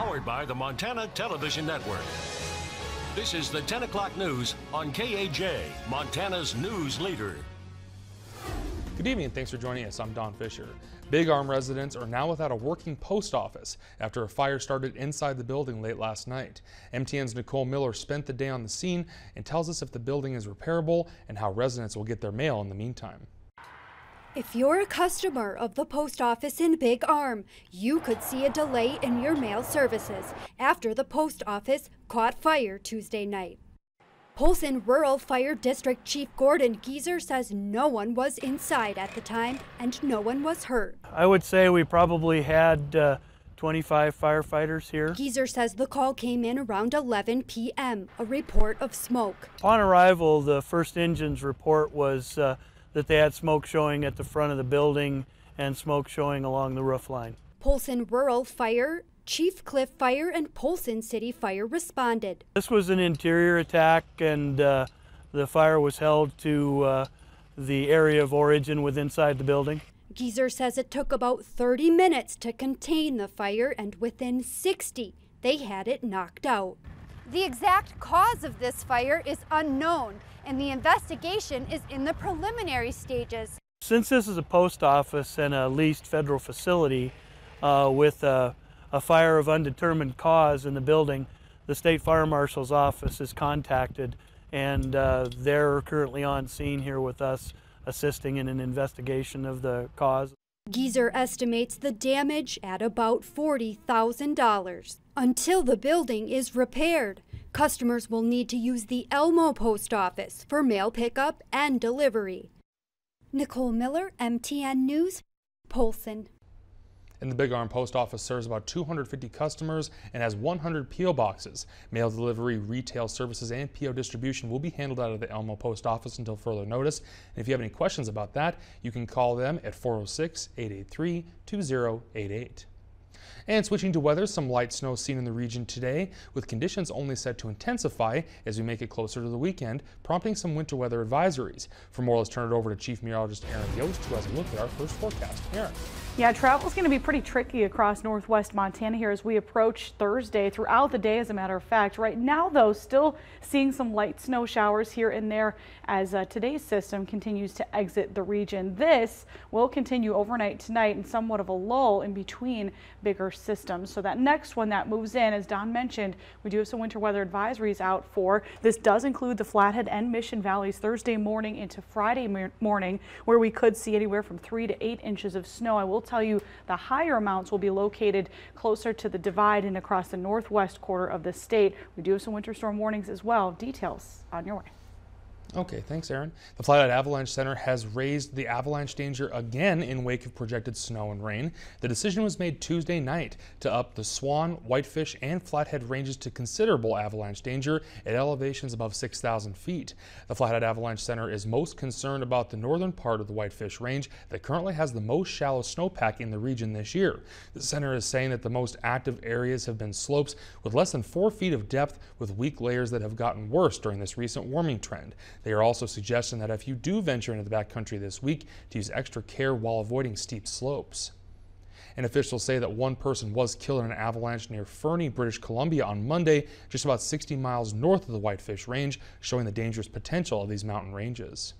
Powered by the Montana Television Network. This is the 10 o'clock news on KAJ, Montana's news leader. Good evening and thanks for joining us. I'm Don Fisher. Big Arm residents are now without a working post office after a fire started inside the building late last night. MTN's Nicole Miller spent the day on the scene and tells us if the building is repairable and how residents will get their mail in the meantime. If you're a customer of the post office in Big Arm, you could see a delay in your mail services after the post office caught fire Tuesday night. Polson Rural Fire District Chief Gordon Geezer says no one was inside at the time and no one was hurt. I would say we probably had 25 firefighters here. Geezer says the call came in around 11 p.m., a report of smoke. Upon arrival, the first engine's report was that they had smoke showing at the front of the building and smoke showing along the roof line. Polson Rural Fire, Chief Cliff Fire, and Polson City Fire responded. This was an interior attack, and the fire was held to the area of origin within inside the building. Geezer says it took about 30 minutes to contain the fire, and within 60, they had it knocked out. The exact cause of this fire is unknown, and the investigation is in the preliminary stages. Since this is a post office and a leased federal facility with a fire of undetermined cause in the building, the State Fire Marshal's office is contacted, and they're currently on scene here with us, assisting in an investigation of the cause. Geezer estimates the damage at about $40,000. Until the building is repaired, customers will need to use the Elmo post office for mail pickup and delivery. Nicole Miller, MTN News, Polson. And the Big Arm Post Office serves about 250 customers and has 100 P.O. boxes. Mail delivery, retail services, and P.O. distribution will be handled out of the Elmo Post Office until further notice. And if you have any questions about that, you can call them at 406-883-2088. And switching to weather, some light snow seen in the region today, with conditions only set to intensify as we make it closer to the weekend, prompting some winter weather advisories. For more, let's turn it over to Chief Meteorologist Aaron Yost, who has a look at our first forecast. Aaron. Yeah, travel is going to be pretty tricky across northwest Montana here as we approach Thursday throughout the day, as a matter of fact. Right now, though, still seeing some light snow showers here and there as today's system continues to exit the region. This will continue overnight tonight and somewhat of a lull in between bigger systems. So that next one that moves in, as Don mentioned, we do have some winter weather advisories out for. This does include the Flathead and Mission Valleys Thursday morning into Friday morning, where we could see anywhere from 3 to 8 inches of snow. I will tell you the higher amounts will be located closer to the divide and across the northwest quarter of the state. We do have some winter storm warnings as well. Details on your way. Okay, thanks, Aaron. The Flathead Avalanche Center has raised the avalanche danger again in wake of projected snow and rain. The decision was made Tuesday night to up the Swan, Whitefish, and Flathead ranges to considerable avalanche danger at elevations above 6,000 feet. The Flathead Avalanche Center is most concerned about the northern part of the Whitefish Range that currently has the most shallow snowpack in the region this year. The center is saying that the most active areas have been slopes with less than 4 feet of depth, with weak layers that have gotten worse during this recent warming trend. They are also suggesting that if you do venture into the backcountry this week, to use extra care while avoiding steep slopes. And officials say that one person was killed in an avalanche near Fernie, British Columbia on Monday, just about 60 miles north of the Whitefish Range, showing the dangerous potential of these mountain ranges.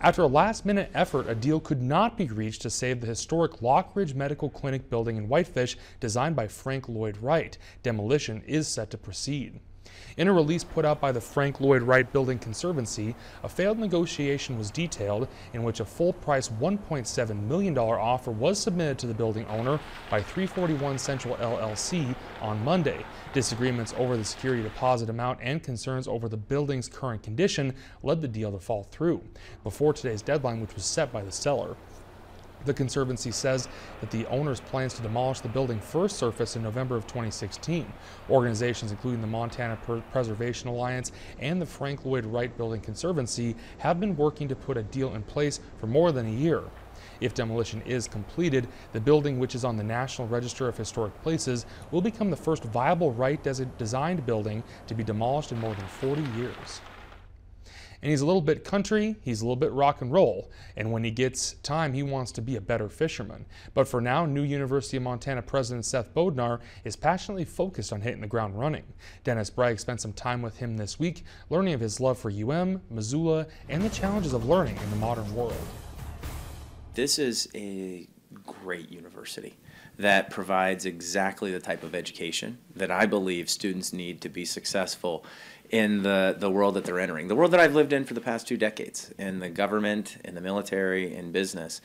After a last-minute effort, a deal could not be reached to save the historic Lockridge Medical Clinic building in Whitefish, designed by Frank Lloyd Wright. Demolition is set to proceed. In a release put out by the Frank Lloyd Wright Building Conservancy, a failed negotiation was detailed in which a full-price $1.7 million offer was submitted to the building owner by 341 Central LLC on Monday. Disagreements over the security deposit amount and concerns over the building's current condition led the deal to fall through before today's deadline, which was set by the seller. The Conservancy says that the owner's plans to demolish the building first surfaced in November of 2016. Organizations including the Montana Preservation Alliance and the Frank Lloyd Wright Building Conservancy have been working to put a deal in place for more than a year. If demolition is completed, the building, which is on the National Register of Historic Places, will become the first viable Wright-designed building to be demolished in more than 40 years. And he's a little bit country, he's a little bit rock and roll, and when he gets time, he wants to be a better fisherman. But for now, new University of Montana President Seth Bodnar is passionately focused on hitting the ground running. Dennis Bragg spent some time with him this week, learning of his love for Missoula, and the challenges of learning in the modern world. This is a great university that provides exactly the type of education that I believe students need to be successful in the world that they're entering, the world that I've lived in for the past 2 decades, in the government, in the military, in business.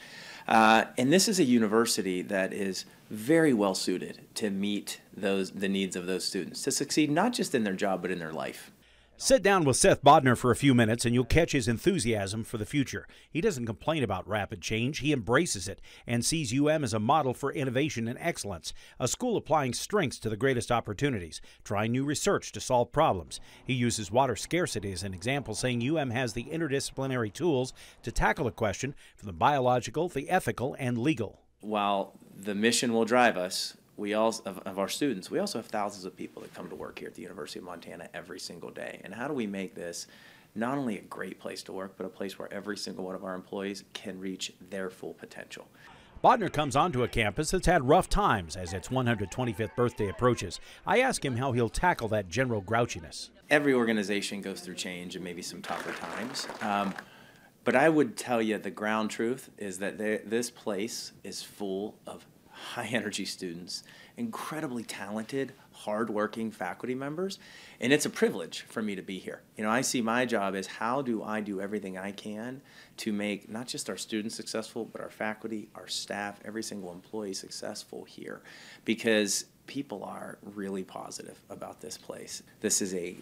And this is a university that is very well suited to meet the needs of those students, to succeed not just in their job, but in their life. Sit down with Seth Bodnar for a few minutes and you'll catch his enthusiasm for the future. He doesn't complain about rapid change, he embraces it and sees UM as a model for innovation and excellence, a school applying strengths to the greatest opportunities, trying new research to solve problems. He uses water scarcity as an example, saying UM has the interdisciplinary tools to tackle a question from the biological, the ethical, and legal. While the mission will drive us, we also, of our students, we also have thousands of people that come to work here at the University of Montana every single day. And how do we make this not only a great place to work, but a place where every single one of our employees can reach their full potential? Bodnar comes onto a campus that's had rough times as its 125th birthday approaches. I ask him how he'll tackle that general grouchiness. Every organization goes through change and maybe some tougher times. But I would tell you the ground truth is that this place is full of high-energy students, incredibly talented, hard-working faculty members, and it's a privilege for me to be here. You know, I see my job as how do I do everything I can to make not just our students successful, but our faculty, our staff, every single employee successful here, because people are really positive about this place. This is a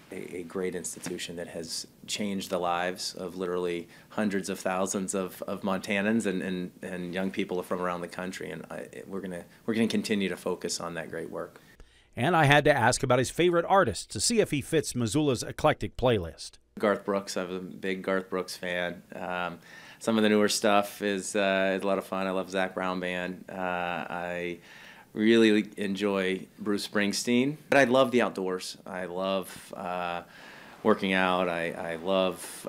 great institution that has changed the lives of literally hundreds of thousands of Montanans and young people from around the country, and we're gonna continue to focus on that great work. And I had to ask about his favorite artist to see if he fits Missoula's eclectic playlist. Garth Brooks, I'm a big Garth Brooks fan. Some of the newer stuff is a lot of fun. I love Zac Brown Band. I really enjoy Bruce Springsteen, but I love the outdoors. I love working out. I love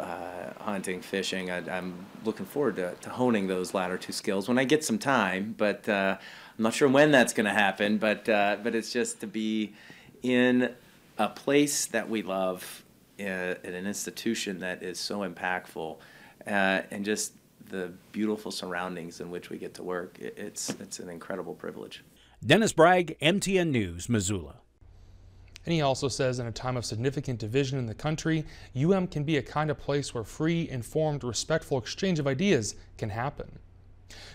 hunting, fishing. I'm looking forward to honing those latter 2 skills when I get some time, but I'm not sure when that's going to happen, but it's just to be in a place that we love, at an institution that is so impactful, and just the beautiful surroundings in which we get to work. It's an incredible privilege. Dennis Bragg, MTN News, Missoula. And he also says in a time of significant division in the country, UM can be a kind of place where free, informed, respectful exchange of ideas can happen.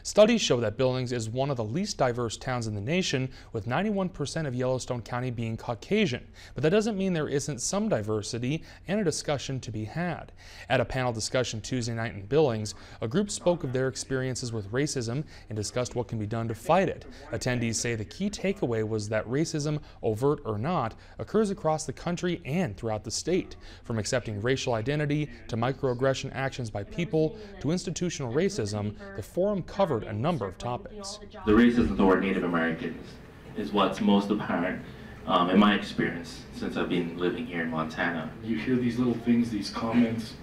Studies show that Billings is one of the least diverse towns in the nation, with 91% of Yellowstone County being Caucasian. But that doesn't mean there isn't some diversity and a discussion to be had. At a panel discussion Tuesday night in Billings, a group spoke of their experiences with racism and discussed what can be done to fight it. Attendees say the key takeaway was that racism, overt or not, occurs across the country and throughout the state. From accepting racial identity to microaggression actions by people to institutional racism, the forum covered a number of topics. The racism toward Native Americans is what's most apparent in my experience since I've been living here in Montana. You hear these little things, these comments.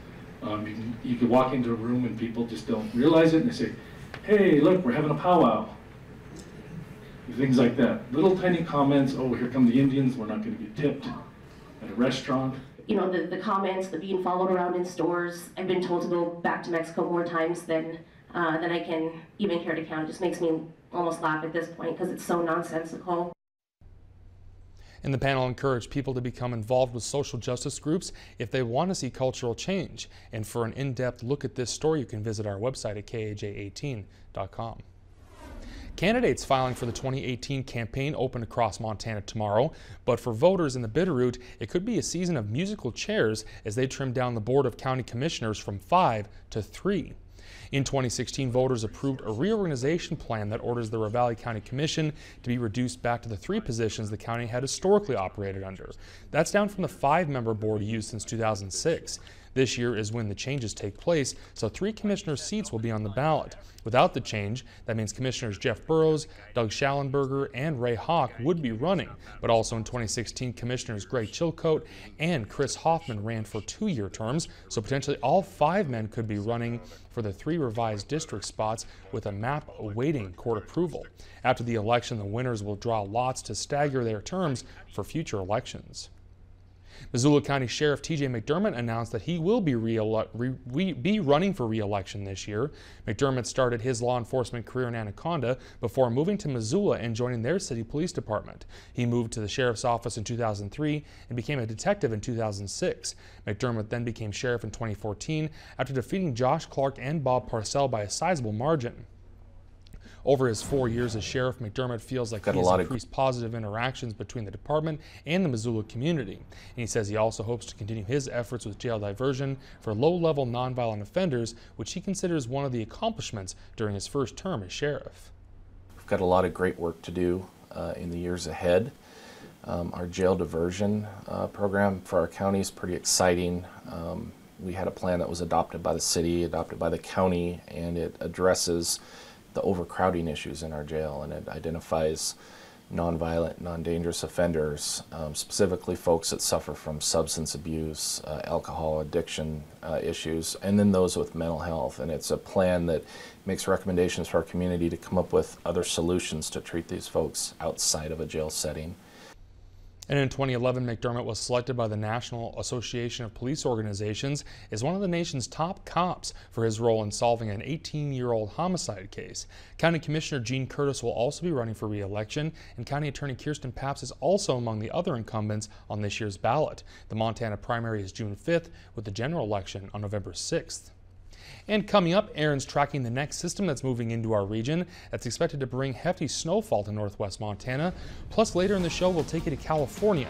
You could walk into a room and people just don't realize it and they say, hey, look, we're having a powwow. Things like that. Little tiny comments, oh, here come the Indians, we're not going to get tipped at a restaurant. You know, the comments, the being followed around in stores. I've been told to go back to Mexico more times than I can even care to count. It just makes me almost laugh at this point because it's so nonsensical. And the panel encouraged people to become involved with social justice groups if they want to see cultural change. And for an in-depth look at this story, you can visit our website at KAJ18.com. Candidates filing for the 2018 campaign open across Montana tomorrow, but for voters in the Bitterroot, it could be a season of musical chairs as they trim down the Board of County Commissioners from 5 to 3. In 2016, voters approved a reorganization plan that orders the Ravalli County Commission to be reduced back to the 3 positions the county had historically operated under. That's down from the 5-member board used since 2006. This year is when the changes take place, so 3 commissioner seats will be on the ballot. Without the change, that means Commissioners Jeff Burrows, Doug Schallenberger, and Ray Hawk would be running, but also in 2016, Commissioners Greg Chilcote and Chris Hoffman ran for 2-year terms, so potentially all 5 men could be running for the 3 revised district spots with a map awaiting court approval. After the election, the winners will draw lots to stagger their terms for future elections. Missoula County Sheriff TJ McDermott announced that he will be running for re-election this year. McDermott started his law enforcement career in Anaconda before moving to Missoula and joining their city police department. He moved to the sheriff's office in 2003 and became a detective in 2006. McDermott then became sheriff in 2014 after defeating Josh Clark and Bob Parcell by a sizable margin. Over his 4 years as sheriff, McDermott feels like he has increased positive interactions between the department and the Missoula community. And he says he also hopes to continue his efforts with jail diversion for low-level nonviolent offenders, which he considers one of the accomplishments during his first term as sheriff. We've got a lot of great work to do in the years ahead. Our jail diversion program for our county is pretty exciting. We had a plan that was adopted by the city, adopted by the county, and it addresses the overcrowding issues in our jail, and it identifies nonviolent, non-dangerous offenders, specifically folks that suffer from substance abuse, alcohol addiction issues, and then those with mental health. And it's a plan that makes recommendations for our community to come up with other solutions to treat these folks outside of a jail setting. And in 2011, McDermott was selected by the National Association of Police Organizations as one of the nation's top cops for his role in solving an 18-year-old homicide case. County Commissioner Gene Curtis will also be running for re-election, and County Attorney Kirsten Papps is also among the other incumbents on this year's ballot. The Montana primary is June 5th, with the general election on November 6th. And coming up, Aaron's tracking the next system that's moving into our region that's expected to bring hefty snowfall to northwest Montana. Plus, later in the show, we'll take you to California,